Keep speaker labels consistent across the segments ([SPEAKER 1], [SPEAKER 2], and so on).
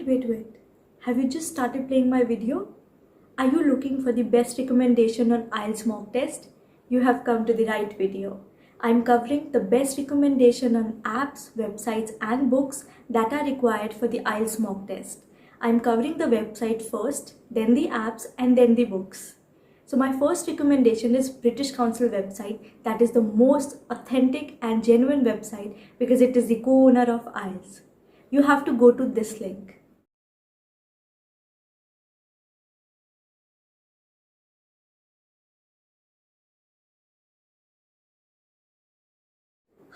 [SPEAKER 1] Wait. Have you just started playing my video? Are you looking for the best recommendation on IELTS mock test? You have come to the right video. I'm covering the best recommendation on apps, websites and books that are required for the IELTS mock test. I'm covering the website first, then the apps and then the books. So my first recommendation is British Council website, that is the most authentic and genuine website because it is the co-owner of IELTS. You have to go to this link.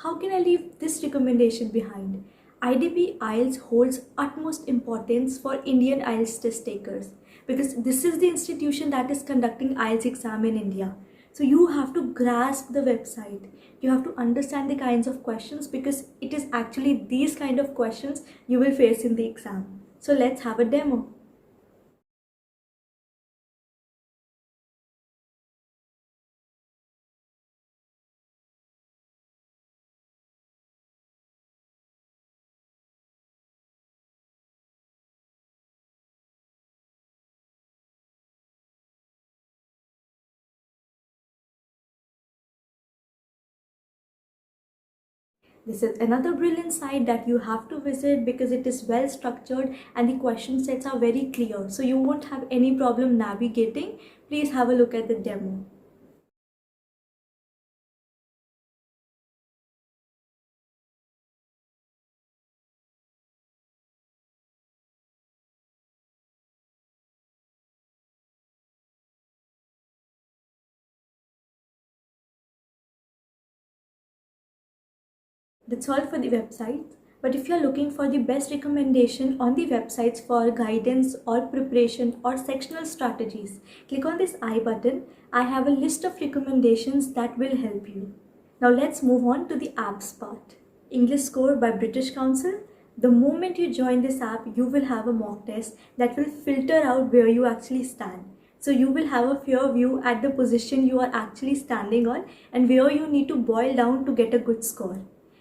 [SPEAKER 1] How can I leave this recommendation behind? IDP IELTS holds utmost importance for Indian IELTS test takers because this is the institution that is conducting IELTS exam in India. So you have to grasp the website. You have to understand the kinds of questions because it is actually these kind of questions you will face in the exam. So let's have a demo. This is another brilliant site that you have to visit because it is well structured and the question sets are very clear. So you won't have any problem navigating. Please have a look at the demo. That's all for the website. But if you're looking for the best recommendation on the websites for guidance or preparation or sectional strategies, click on this I button. I have a list of recommendations that will help you. Now let's move on to the apps part. English Score by British Council. The moment you join this app, you will have a mock test that will filter out where you actually stand. So you will have a fair view at the position you are actually standing on and where you need to boil down to get a good score.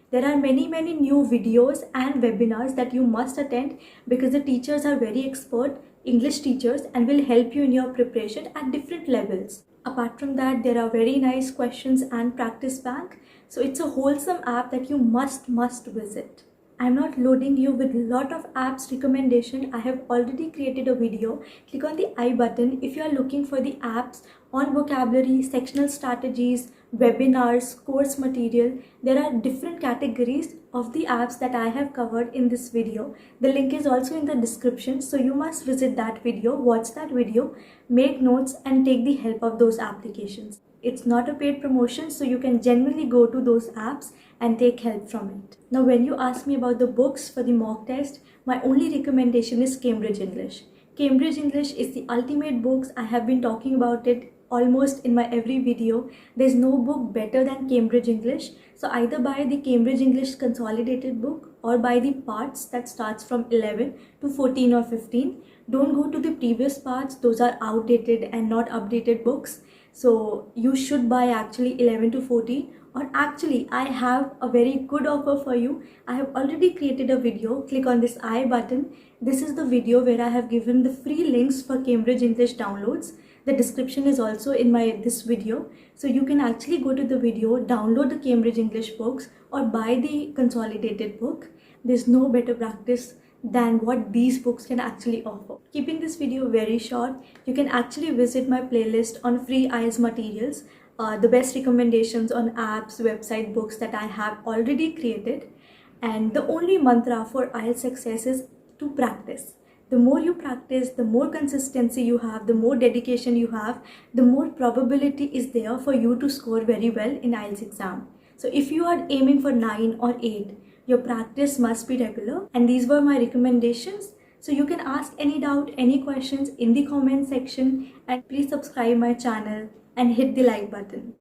[SPEAKER 1] There are many new videos and webinars that you must attend because the teachers are very expert English teachers and will help you in your preparation at different levels. Apart from that, there are very nice questions and practice bank. So it's a wholesome app that you must visit. I'm not loading you with a lot of apps recommendation. I have already created a video. Click on the I button if you are looking for the apps on vocabulary, sectional strategies, webinars, course material. There are different categories of the apps that I have covered in this video. The link is also in the description, so you must visit that video, watch that video, make notes and take the help of those applications. It's not a paid promotion, so you can genuinely go to those apps and take help from it. Now when you ask me about the books for the mock test, my only recommendation is Cambridge English. Cambridge English is the ultimate books. I have been talking about it almost in my every video. There's no book better than Cambridge English. So either buy the Cambridge English consolidated book or buy the parts that starts from 11 to 14 or 15. Don't go to the previous parts. Those are outdated and not updated books. So you should buy actually 11 to 14. Or actually, I have a very good offer for you. I have already created a video. Click on this I button. This is the video where I have given the free links for Cambridge English downloads. The description is also in this video. So you can actually go to the video, download the Cambridge English books or buy the consolidated book. There's no better practice than what these books can actually offer. Keeping this video very short, you can actually visit my playlist on free IELTS materials. The best recommendations on apps, website, books that I have already created. And the only mantra for IELTS success is to practice. The more you practice, the more consistency you have, the more dedication you have, the more probability is there for you to score very well in IELTS exam. So if you are aiming for 9 or 8, your practice must be regular. And these were my recommendations. So you can ask any doubt, any questions in the comment section, and please subscribe my channel and hit the like button.